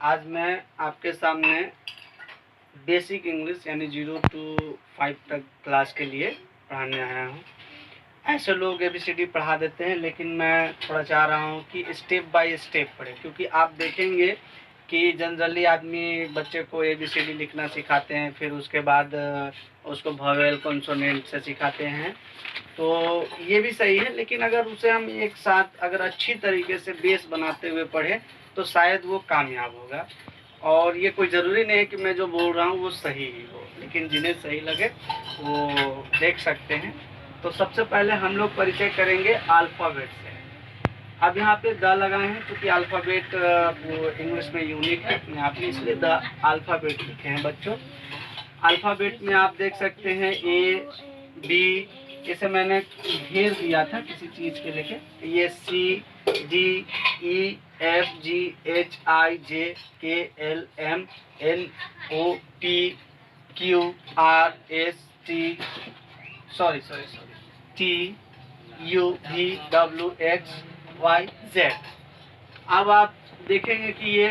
आज मैं आपके सामने बेसिक इंग्लिश यानी 0 to 5 तक क्लास के लिए पढ़ाने आया हूँ। ऐसे लोग ABCD पढ़ा देते हैं, लेकिन मैं थोड़ा चाह रहा हूँ कि स्टेप बाय स्टेप पढ़े, क्योंकि आप देखेंगे कि जनरली आदमी बच्चे को ABCD लिखना सिखाते हैं, फिर उसके बाद उसको वोवेल कॉन्सोनेंट से सिखाते हैं। तो ये भी सही है, लेकिन अगर उसे हम एक साथ अगर अच्छी तरीके से बेस बनाते हुए पढ़ें तो शायद वो कामयाब होगा। और ये कोई ज़रूरी नहीं है कि मैं जो बोल रहा हूँ वो सही ही हो, लेकिन जिन्हें सही लगे वो देख सकते हैं। तो सबसे पहले हम लोग परिचय करेंगे अल्फ़ाबेट से। अब यहाँ पे द लगाए हैं क्योंकि अल्फ़ाबेट वो इंग्लिश में यूनिक है अपने आप में, इसलिए द अल्फ़ाबेट लिखे हैं बच्चों। अल्फ़ाबेट में आप देख सकते हैं A B, जैसे मैंने घेर दिया था किसी चीज़ के लेके, ये C D E F G H I J K L M N O P Q R S T T U V W X Y Z। अब आप देखेंगे कि ये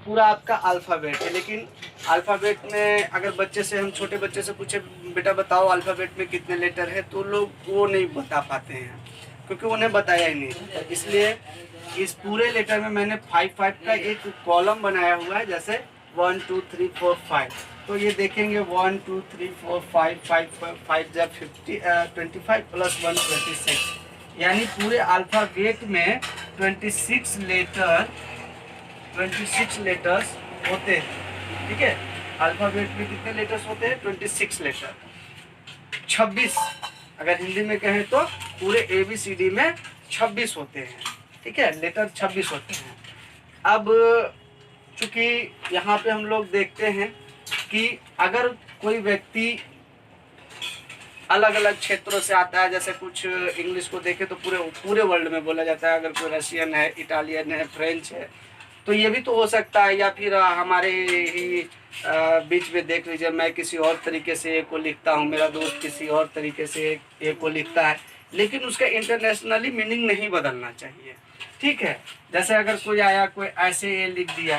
पूरा आपका अल्फ़ाबेट है, लेकिन अल्फ़ाबेट में अगर बच्चे से हम छोटे बच्चे से पूछे बेटा बताओ अल्फ़ाबेट में कितने लेटर है, तो लोग वो नहीं बता पाते हैं क्योंकि उन्हें बताया ही नहीं। इसलिए इस पूरे लेटर में मैंने 5 का एक कॉलम बनाया हुआ है, जैसे 1 2 3 4 5। तो ये देखेंगे 1 2 3 4 5 5 जब 25 प्लस 1 26, यानी पूरे अल्फ़ाबेट में 26 लेटर्स होते हैं। ठीक है, अल्फ़ाबेट में कितने लेटर्स होते हैं? 26 लेटर। 26 अगर हिंदी में कहें तो पूरे ABCD में 26 होते हैं। ठीक है, लेटर 26 होते हैं। अब चूंकि यहाँ पे हम लोग देखते हैं कि अगर कोई व्यक्ति अलग अलग क्षेत्रों से आता है, जैसे कुछ इंग्लिश को देखें तो पूरे वर्ल्ड में बोला जाता है, अगर कोई रशियन है, इटालियन है, फ्रेंच है, तो ये भी तो हो सकता है। या फिर हमारे ही बीच में देख लीजिए, मैं किसी और तरीके से ए को लिखता हूँ, मेरा दोस्त किसी और तरीके से ए को लिखता है, लेकिन उसका इंटरनेशनली मीनिंग नहीं बदलना चाहिए। ठीक है, जैसे अगर कोई आया, कोई ऐसे ए लिख दिया,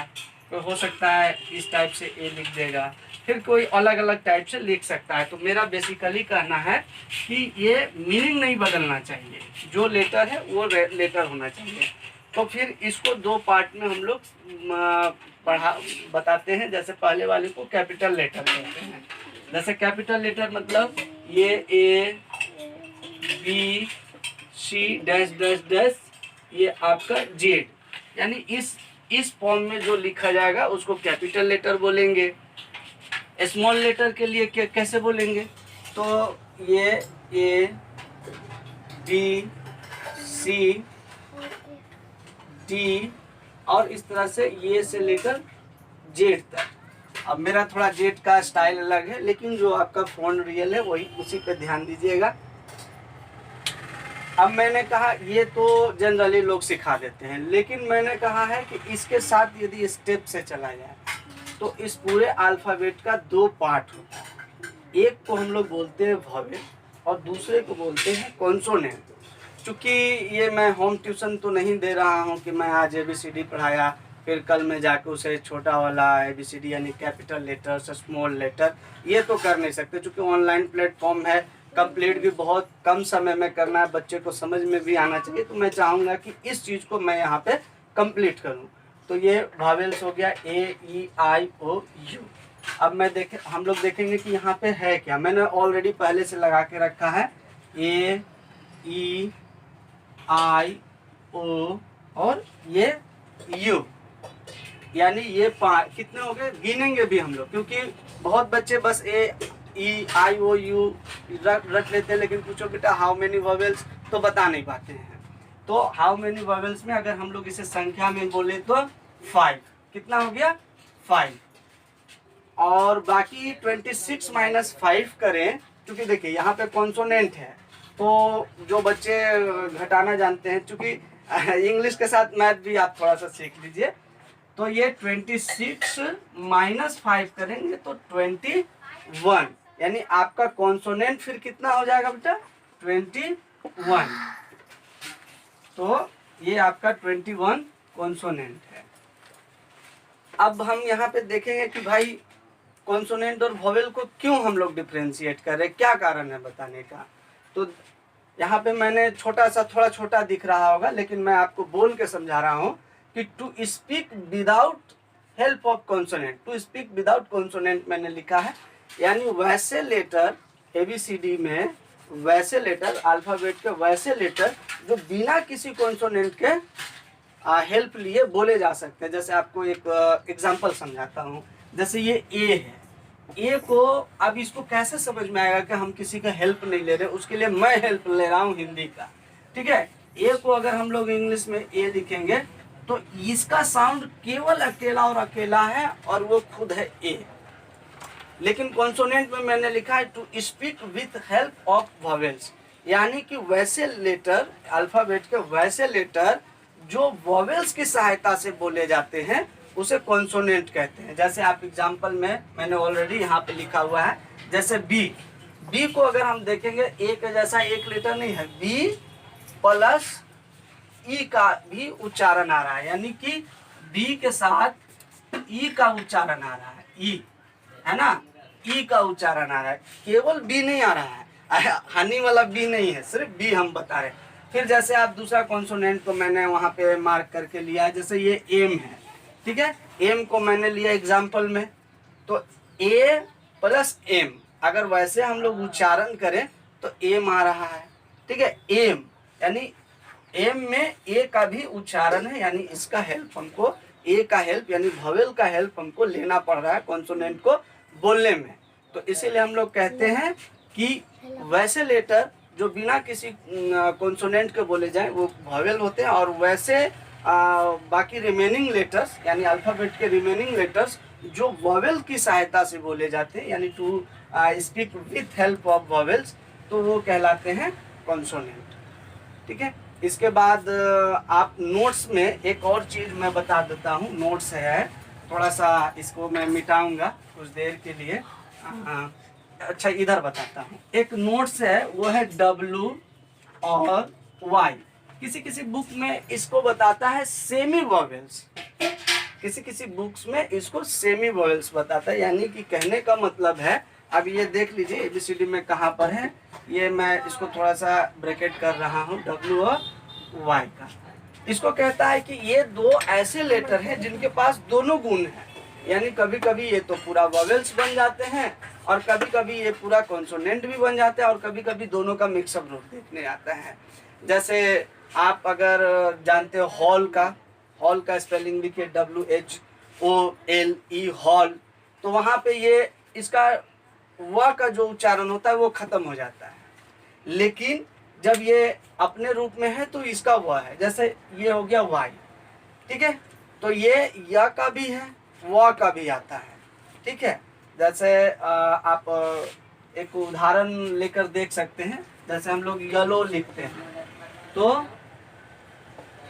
तो हो सकता है इस टाइप से ए लिख देगा, फिर कोई अलग अलग टाइप से लिख सकता है। तो मेरा बेसिकली कहना है कि ये मीनिंग नहीं बदलना चाहिए, जो लेटर है वो लेटर होना चाहिए। तो फिर इसको दो पार्ट में हम लोग बताते हैं। जैसे पहले वाले को कैपिटल लेटर कहते हैं। जैसे कैपिटल लेटर मतलब ये A B C dash dash dash, ये आपका Z, यानी इस फॉर्म में जो लिखा जाएगा उसको कैपिटल लेटर बोलेंगे। स्मॉल लेटर के लिए कैसे बोलेंगे? तो ये A B C D और इस तरह से ये से लेकर Z तक। अब मेरा थोड़ा Z का स्टाइल अलग है, लेकिन जो आपका फ़ॉन्ट रियल है वही, उसी पे ध्यान दीजिएगा। अब मैंने कहा ये तो जनरली लोग सिखा देते हैं, लेकिन मैंने कहा है कि इसके साथ यदि स्टेप से चला जाए तो इस पूरे अल्फ़ाबेट का दो पार्ट होता है। एक को हम लोग बोलते हैं वोवेल और दूसरे को बोलते हैं कॉन्सोनेंट। चूँकि ये मैं होम ट्यूशन तो नहीं दे रहा हूँ कि मैं आज ABCD पढ़ाया, फिर कल मैं जाके उसे छोटा वाला ABCD यानी कैपिटल लेटर से स्मॉल लेटर, ये तो कर नहीं सकते। चूँकि ऑनलाइन प्लेटफॉर्म है, कंप्लीट भी बहुत कम समय में करना है, बच्चे को समझ में भी आना चाहिए, तो मैं चाहूँगा कि इस चीज़ को मैं यहाँ पे कंप्लीट करूँ। तो ये वोवेल्स हो गया A E I O U। अब हम लोग देखेंगे कि यहाँ पे है क्या। मैंने ऑलरेडी पहले से लगा के रखा है A E I O और ये U, यानी ये कितने हो गए गिनेंगे भी हम लोग, क्योंकि बहुत बच्चे बस A E I O U रख लेते हैं, लेकिन पूछो बेटा हाउ मेनी वोवेल्स, तो बता नहीं पाते हैं। तो हाउ मेनी वोवेल्स में अगर हम लोग इसे संख्या में बोले तो 5। कितना हो गया? 5। और बाकी 26 माइनस 5 करें, क्योंकि देखिए यहाँ पे कॉन्सोनेंट है, तो जो बच्चे घटाना जानते हैं, चूँकि इंग्लिश के साथ मैथ भी आप थोड़ा सा सीख लीजिए, तो ये 26 माइनस 5 करेंगे तो 21, यानी आपका कॉन्सोनेंट फिर कितना हो जाएगा बेटा? 21। तो ये आपका 21 कॉन्सोनेंट है। अब हम यहाँ पे देखेंगे कि भाई कॉन्सोनेंट और वोवेल को क्यों हम लोग डिफ्रेंशिएट कर रहे हैं, क्या कारण है बताने का। तो यहाँ पे मैंने थोड़ा छोटा दिख रहा होगा, लेकिन मैं आपको बोल के समझा रहा हूँ कि to speak without help of consonant, to speak without consonant मैंने लिखा है, यानी वैसे लेटर ABCD में वैसे लेटर, अल्फाबेट के वैसे लेटर जो बिना किसी कॉन्सोनेंट के हेल्प लिए बोले जा सकते हैं। जैसे आपको एक एग्जांपल समझाता हूँ। जैसे ये ए है, ए को अब इसको कैसे समझ में आएगा कि हम किसी का हेल्प नहीं ले रहे, उसके लिए मैं हेल्प ले रहा हूँ हिंदी का, ठीक है। ए को अगर हम लोग इंग्लिश में ए लिखेंगे तो इसका साउंड केवल अकेला और अकेला है और वो खुद है ए। लेकिन कॉन्सोनेंट में मैंने लिखा है to speak with help of vowels, यानी कि वैसे लेटर, अल्फाबेट के वैसे लेटर जो वोवेल्स की सहायता से बोले जाते हैं उसे कॉन्सोनेंट कहते हैं। जैसे आप एग्जांपल में मैंने ऑलरेडी यहाँ पे लिखा हुआ है, जैसे बी, बी को अगर हम देखेंगे ए के जैसा एक लेटर नहीं है, बी प्लस ई का भी उच्चारण आ रहा है, यानी कि बी के साथ ई का उच्चारण आ रहा है, ई है ना, ई का उच्चारण आ रहा है, केवल बी नहीं आ रहा है, हनी वाला बी नहीं है, सिर्फ बी हम बता रहे हैं। फिर जैसे आप दूसरा कॉन्सोनेंट को मैंने वहाँ पे मार्क करके लिया है, जैसे ये एम है, ठीक है, एम को मैंने लिया एग्जाम्पल में, तो ए प्लस एम अगर वैसे हम लोग उच्चारण करें तो एम आ रहा है, ठीक है, एम यानी एम में ए का भी उच्चारण है, यानी इसका हेल्प हमको, ए का हेल्प यानी वोवेल का हेल्प हमको लेना पड़ रहा है कॉन्सोनेंट को बोलने में। तो इसीलिए हम लोग कहते हैं कि वैसे लेटर जो बिना किसी कॉन्सोनेंट के बोले जाएं वो वोवेल होते हैं, और वैसे बाकी रिमेनिंग लेटर्स यानी अल्फाबेट के रिमेनिंग लेटर्स जो वोवेल की सहायता से बोले जाते हैं, यानी to speak with help of vowels, तो वो कहलाते हैं कॉन्सोनेंट, ठीक है। इसके बाद आप नोट्स में एक और चीज़ मैं बता देता हूँ, नोट्स है, थोड़ा सा इसको मैं मिटाऊंगा कुछ देर के लिए। अच्छा इधर बताता हूँ, एक नोट्स है वो है W और Y, किसी किसी बुक में इसको बताता है सेमी वोवेल्स, किसी किसी बुक्स में इसको सेमी वोवेल्स बताता है, यानी कि कहने का मतलब है, अब ये देख लीजिए ABCD में कहाँ पर है, ये मैं इसको थोड़ा सा ब्रैकेट कर रहा हूँ W और Y का। इसको कहता है कि ये दो ऐसे लेटर हैं जिनके पास दोनों गुण हैं, यानी कभी कभी ये तो पूरा वोवेल्स बन जाते हैं और कभी कभी ये पूरा कॉन्सोनेंट भी बन जाते हैं, और कभी कभी दोनों का मिक्सअप रूप देखने आता है। जैसे आप अगर जानते हो हॉल का स्पेलिंग लिखिए WHOLE हॉल, तो वहाँ पे ये इसका व का जो उच्चारण होता है वो खत्म हो जाता है, लेकिन जब ये अपने रूप में है तो इसका व है, जैसे ये हो गया Y, ठीक है, तो ये या का भी है, व का भी आता है, ठीक है। जैसे आप एक उदाहरण लेकर देख सकते हैं, जैसे हम लोग येलो लिखते हैं तो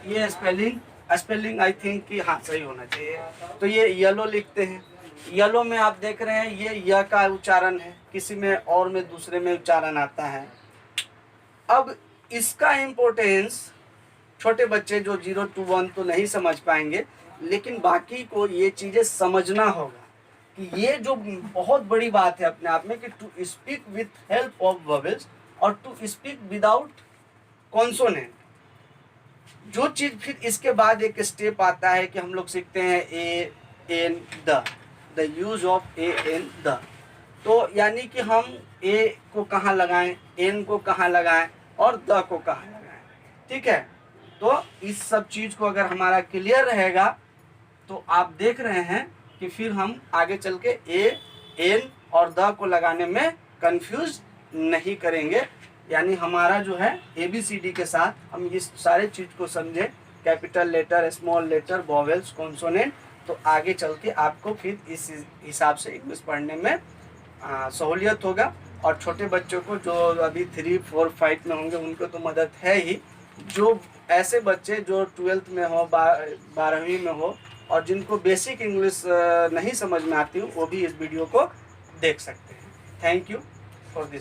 ये स्पेलिंग आई थिंक कि हाँ सही होना चाहिए, तो ये येलो लिखते हैं, येलो में आप देख रहे हैं ये य का उच्चारण है, किसी में और में दूसरे में उच्चारण आता है। अब इसका इम्पोर्टेंस छोटे बच्चे जो 0 to 1 तो नहीं समझ पाएंगे, लेकिन बाकी को ये चीज़ें समझना होगा कि ये जो बहुत बड़ी बात है अपने आप में कि to speak with help of vowels और टू स्पीक विदाउट कॉन्सोनेंट। जो चीज़ फिर इसके बाद एक स्टेप आता है कि हम लोग सीखते हैं a an the use of a an the, तो यानी कि हम ए को कहाँ लगाएं, एन को कहाँ लगाएं और द को कहाँ लगाएं, ठीक है। तो इस सब चीज़ को अगर हमारा क्लियर रहेगा तो आप देख रहे हैं कि फिर हम आगे चल के ए एन और द को लगाने में कंफ्यूज नहीं करेंगे, यानी हमारा जो है ABCD के साथ हम इस सारे चीज़ को समझें, capital letter, small letter, vowels, consonant, तो आगे चल के आपको फिर इस हिसाब से इंग्लिश पढ़ने में सहूलियत होगा। और छोटे बच्चों को जो अभी 3, 4, 5 में होंगे उनको तो मदद है ही, जो ऐसे बच्चे जो 12th में हो, 12वीं में हो और जिनको बेसिक इंग्लिश नहीं समझ में आती हो, वो भी इस वीडियो को देख सकते हैं। Thank you for this.